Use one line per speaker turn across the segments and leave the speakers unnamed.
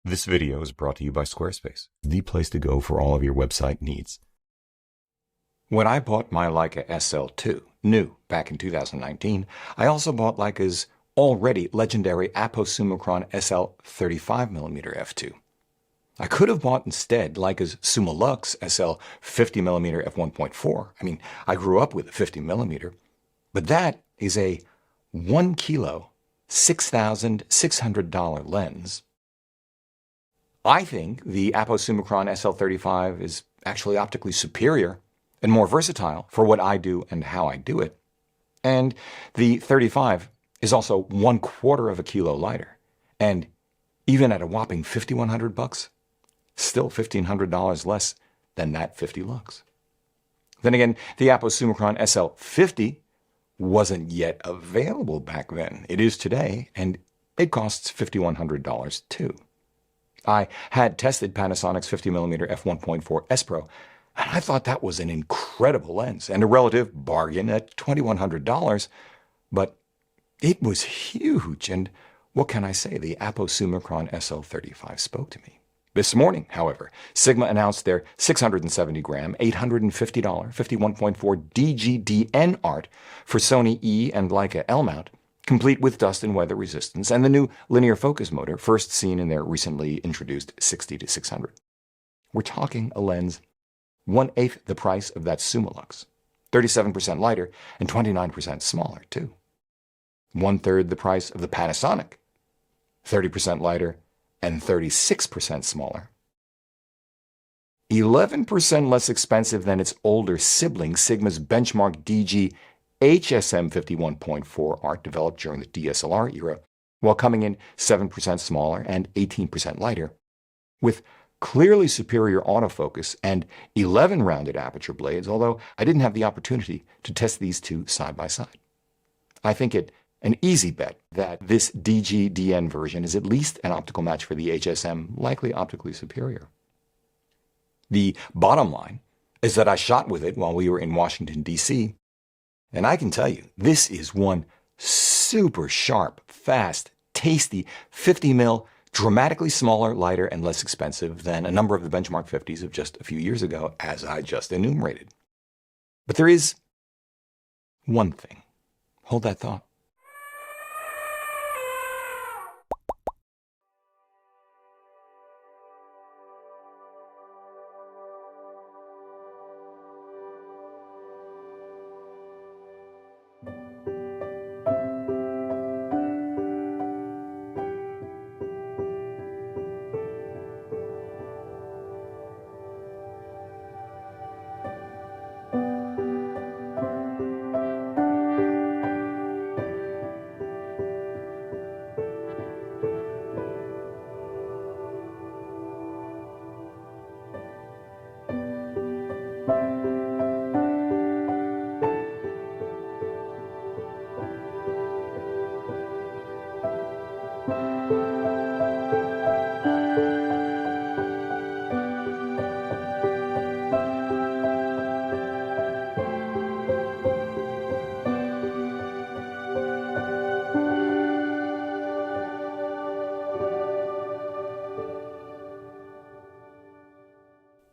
This video is brought to you by Squarespace, the place to go for all of your website needs. When I bought my Leica SL2, new, back in 2019, I also bought Leica's already legendary Apo-Summicron SL35mm f2. I could have bought instead Leica's Summilux SL 50mm f1.4. I grew up with a 50mm, but that is a 1 kilo, $6,600 lens. I think the Apo-Summicron SL35 is actually optically superior and more versatile for what I do and how I do it. And the 35 is also 1/4 of a kilo lighter. And even at a whopping $5,100, still $1,500 less than that 50 Lux. Then again, the Apo-Summicron SL50 wasn't yet available back then. It is today, and it costs $5,100 too. I had tested Panasonic's 50mm f1.4 S Pro, and I thought that was an incredible lens and a relative bargain at $2,100, but it was huge, and what can I say? The Apo-Summicron SL35 spoke to me. This morning, however, Sigma announced their 670-gram, $850 51.4 DGDN art for Sony E and Leica L mount, complete with dust and weather resistance, and the new linear focus motor first seen in their recently introduced 60-600. We're talking a lens 1/8 the price of that Summilux, 37% lighter and 29% smaller too. 1/3 the price of the Panasonic, 30% lighter and 36% smaller. 11% less expensive than its older sibling, Sigma's benchmark DG HSM 51.4 art developed during the DSLR era, while coming in 7% smaller and 18% lighter, with clearly superior autofocus and 11 rounded aperture blades, although I didn't have the opportunity to test these two side by side. I think it an easy bet that this DGDN version is at least an optical match for the HSM, likely optically superior. The bottom line is that I shot with it while we were in Washington, D.C., and I can tell you, this is one super sharp, fast, tasty 50mm, dramatically smaller, lighter, and less expensive than a number of the benchmark 50s of just a few years ago, as I just enumerated. But there is one thing. Hold that thought.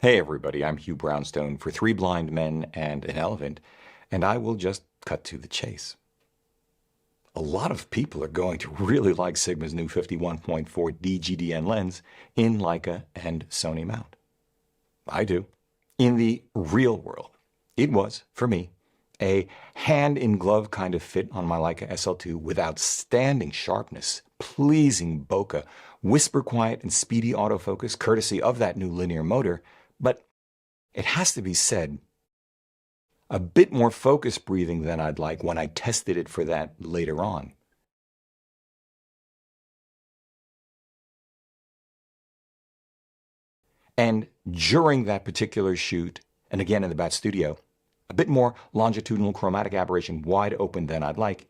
Hey everybody, I'm Hugh Brownstone for Three Blind Men and an Elephant, and I will just cut to the chase. A lot of people are going to really like Sigma's new 51.4 DGDN lens in Leica and Sony mount. I do. In the real world, it was, for me, a hand-in-glove kind of fit on my Leica SL2 with outstanding sharpness, pleasing bokeh, whisper-quiet and speedy autofocus courtesy of that new linear motor, but it has to be said, a bit more focus breathing than I'd like when I tested it for that later on. And during that particular shoot, and again in the Bat Studio, a bit more longitudinal chromatic aberration wide open than I'd like.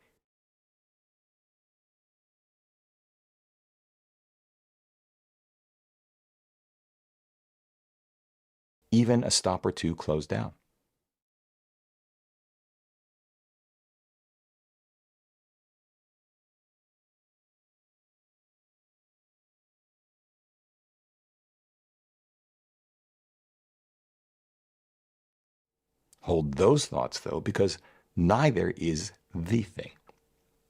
Even a stop or two closed down. Hold those thoughts, though, because neither is the thing.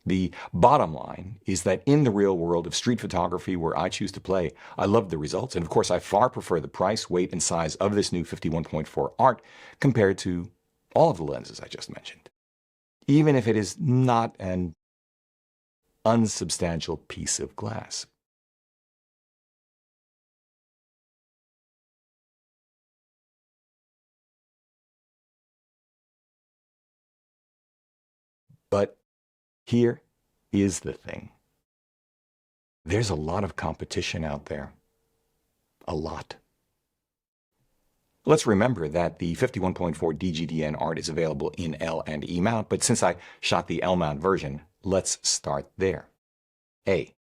The bottom line is that in the real world of street photography where I choose to play, I love the results. And of course, I far prefer the price, weight, and size of this new 51.4 Art compared to all of the lenses I just mentioned, even if it is not an unsubstantial piece of glass. But here is the thing. There's a lot of competition out there. A lot. Let's remember that the 51.4 DGDN Art is available in L and E mount, but since I shot the L mount version, let's start there. A.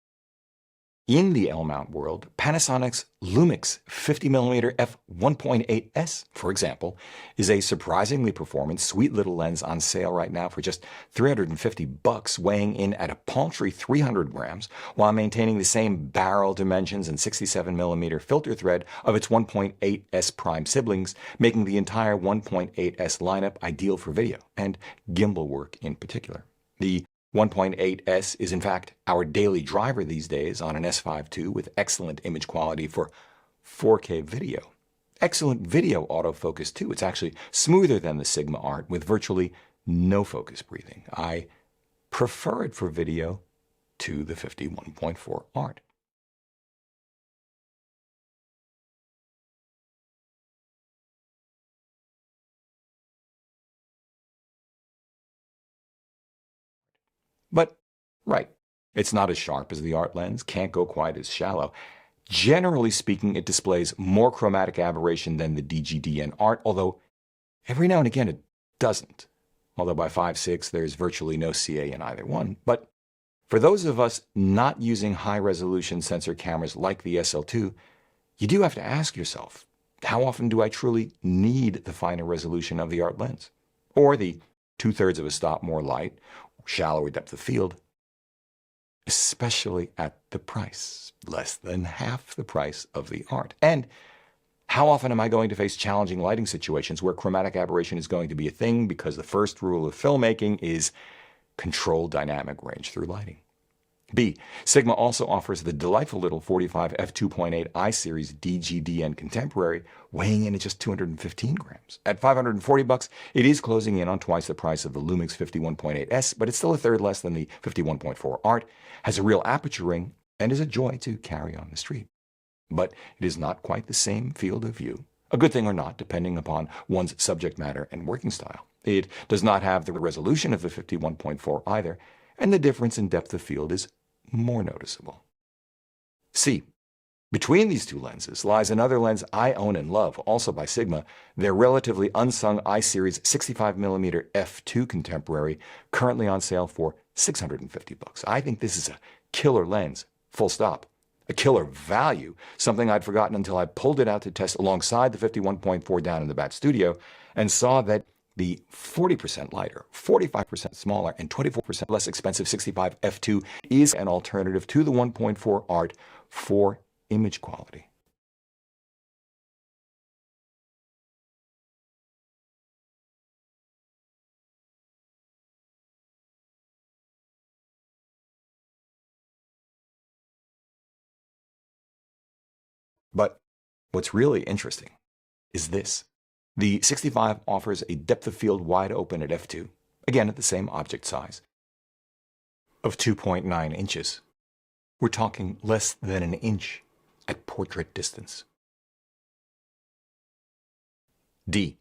In the L-mount world, Panasonic's Lumix 50mm f1.8s, for example, is a surprisingly performant, sweet little lens on sale right now for just $350, weighing in at a paltry 300 grams, while maintaining the same barrel dimensions and 67mm filter thread of its 1.8s prime siblings, making the entire 1.8s lineup ideal for video, and gimbal work in particular. The 1.8S is in fact our daily driver these days on an S5 II with excellent image quality for 4K video. Excellent video autofocus too. It's actually smoother than the Sigma Art with virtually no focus breathing. I prefer it for video to the 51.4 Art. But, right, it's not as sharp as the Art lens, can't go quite as shallow. Generally speaking, it displays more chromatic aberration than the DGDN Art, although every now and again it doesn't. Although by 5.6 there's virtually no CA in either one. But for those of us not using high-resolution sensor cameras like the SL2, you do have to ask yourself, how often do I truly need the finer resolution of the Art lens? Or the 2/3 of a stop more light, shallower depth of field, especially at the price, less than half the price of the Art. And how often am I going to face challenging lighting situations where chromatic aberration is going to be a thing because the first rule of filmmaking is control dynamic range through lighting? B. Sigma also offers the delightful little 45 f2.8 I-Series DGDN Contemporary, weighing in at just 215 grams. At $540, it is closing in on twice the price of the Lumix 51.8S, but it's still a third less than the 51.4 Art, has a real aperture ring, and is a joy to carry on the street. But it is not quite the same field of view, a good thing or not, depending upon one's subject matter and working style. It does not have the resolution of the 51.4 either, and the difference in depth of field is more noticeable. C. Between these two lenses lies another lens I own and love, also by Sigma, their relatively unsung I-Series 65mm f2 Contemporary, currently on sale for $650. I think this is a killer lens, full stop. A killer value, something I'd forgotten until I pulled it out to test alongside the 51.4 down in the Bat Studio and saw that the 40% lighter, 45% smaller, and 24% less expensive 65 f2 is an alternative to the 1.4 Art for image quality. But what's really interesting is this. The 65 offers a depth of field wide open at f2, again at the same object size, of 2.9 inches. We're talking less than an inch at portrait distance. D.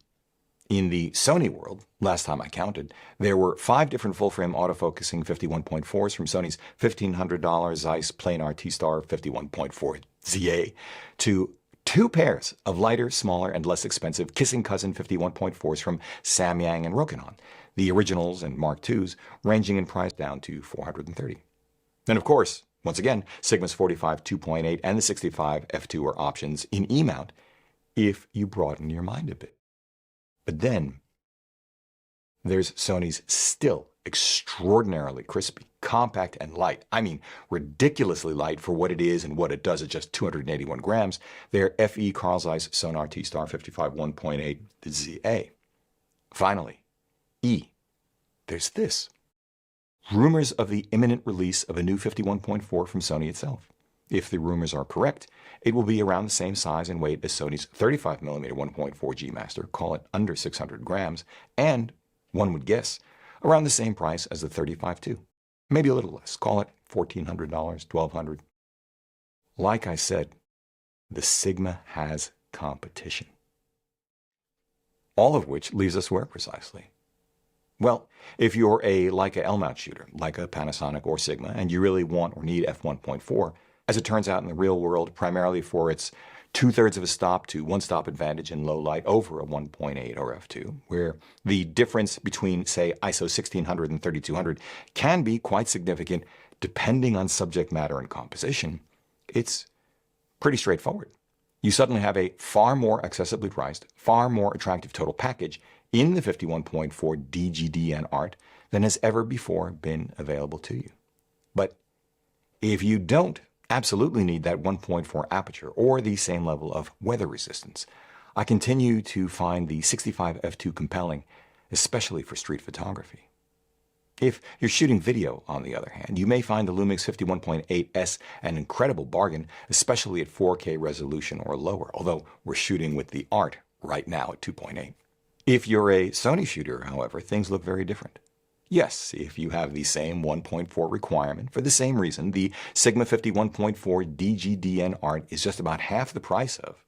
In the Sony world, last time I counted, there were 5 different full-frame autofocusing 51.4s from Sony's $1,500 Zeiss Planar T-Star 51.4 ZA to 2 pairs of lighter, smaller, and less expensive kissing cousin 51.4s from Samyang and Rokinon, the originals and Mark IIs, ranging in price down to $430. And of course, once again, Sigma's 45 2.8 and the 65 f2 are options in E-mount if you broaden your mind a bit. But then there's Sony's still extraordinarily crispy, compact, and light. I mean, ridiculously light for what it is and what it does at just 281 grams. Their FE Carl Zeiss Sonar T-Star 55 1.8 ZA. Finally, E. There's this. Rumors of the imminent release of a new 51.4 from Sony itself. If the rumors are correct, it will be around the same size and weight as Sony's 35mm 1.4 G Master, call it under 600 grams, and, one would guess, around the same price as the 35-2. Maybe a little less, call it $1,400, $1,200. Like I said, the Sigma has competition. All of which leaves us where precisely? Well, if you're a Leica L-mount shooter, Leica, Panasonic, or Sigma, and you really want or need f1.4, as it turns out in the real world, primarily for its 2/3 of a stop to 1-stop advantage in low light over a 1.8 or f2, where the difference between, say, ISO 1600 and 3200 can be quite significant depending on subject matter and composition, it's pretty straightforward. You suddenly have a far more accessibly priced, far more attractive total package in the 51.4 DGDN art than has ever before been available to you. But if you don't absolutely need that 1.4 aperture or the same level of weather resistance, I continue to find the 65 f2 compelling, especially for street photography. If you're shooting video, on the other hand, you may find the Lumix 51.8S an incredible bargain, especially at 4K resolution or lower, although we're shooting with the art right now at 2.8. If you're a Sony shooter, however, things look very different. Yes, if you have the same 1.4 requirement, for the same reason, the Sigma 51.4 DGDN art is just about half the price of,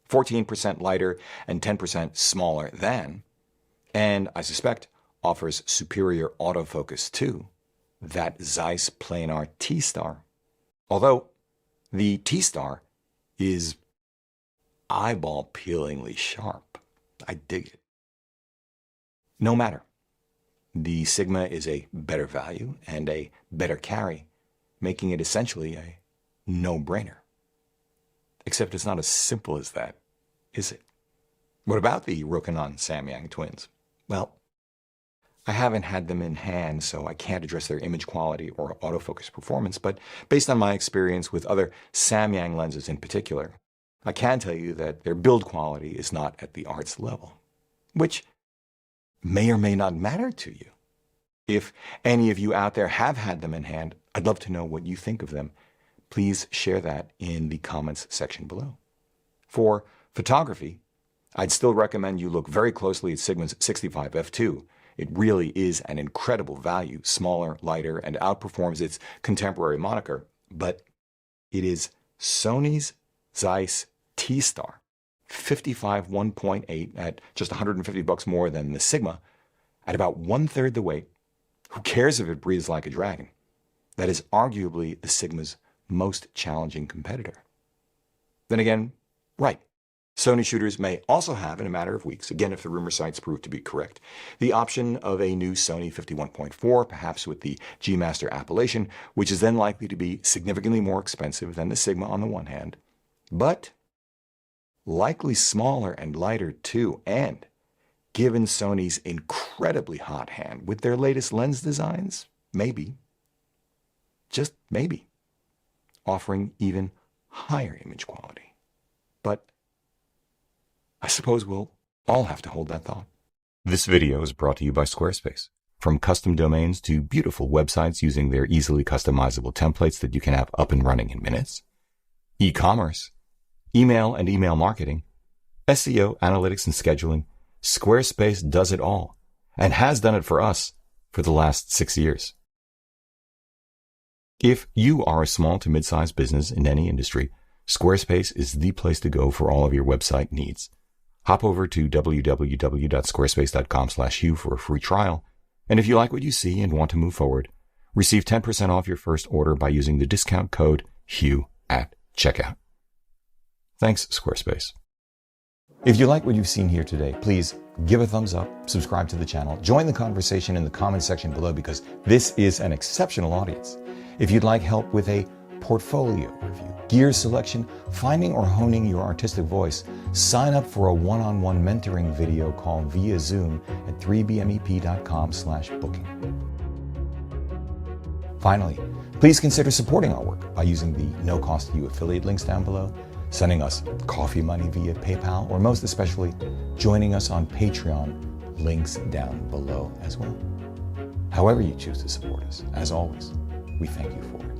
14% lighter and 10% smaller than, and I suspect offers superior autofocus too, that Zeiss Planar T-Star. Although the T-Star is eyeball-peelingly sharp. I dig it. No matter. The Sigma is a better value and a better carry, making it essentially a no-brainer. Except it's not as simple as that, is it? What about the Rokinon Samyang twins? Well, I haven't had them in hand, so I can't address their image quality or autofocus performance, but based on my experience with other Samyang lenses in particular, I can tell you that their build quality is not at the art's level, which may or may not matter to you. If any of you out there have had them in hand, I'd love to know what you think of them. Please share that in the comments section below. For photography, I'd still recommend you look very closely at Sigma's 65 f2. It really is an incredible value, smaller, lighter, and outperforms its contemporary moniker, but it is Sony's Zeiss T-Star, 55 1.8 at just $150 more than the Sigma, at about 1/3 the weight. Who cares if it breathes like a dragon? That is arguably the Sigma's most challenging competitor. Then again, right. Sony shooters may also have, in a matter of weeks, again if the rumor sites prove to be correct, the option of a new Sony 51.4, perhaps with the G Master appellation, which is then likely to be significantly more expensive than the Sigma on the one hand, but likely smaller and lighter too, and given Sony's incredibly hot hand with their latest lens designs, maybe, just maybe, offering even higher image quality. But I suppose we'll all have to hold that thought. This video is brought to you by Squarespace. From custom domains to beautiful websites using their easily customizable templates that you can have up and running in minutes, e-commerce, email and email marketing, SEO, analytics and scheduling, Squarespace does it all and has done it for us for the last 6 years. If you are a small to mid-sized business in any industry, Squarespace is the place to go for all of your website needs. Hop over to www.squarespace.com/Hugh for a free trial. And if you like what you see and want to move forward, receive 10% off your first order by using the discount code Hugh at checkout. Thanks, Squarespace. If you like what you've seen here today, please give a thumbs up, subscribe to the channel, join the conversation in the comment section below because this is an exceptional audience. If you'd like help with a portfolio review, gear selection, finding or honing your artistic voice, sign up for a one-on-one mentoring video call via Zoom at 3bmep.com/booking. Finally, please consider supporting our work by using the no-cost to you affiliate links down below, sending us coffee money via PayPal, or most especially, joining us on Patreon links down below as well. However you choose to support us, as always, we thank you for it.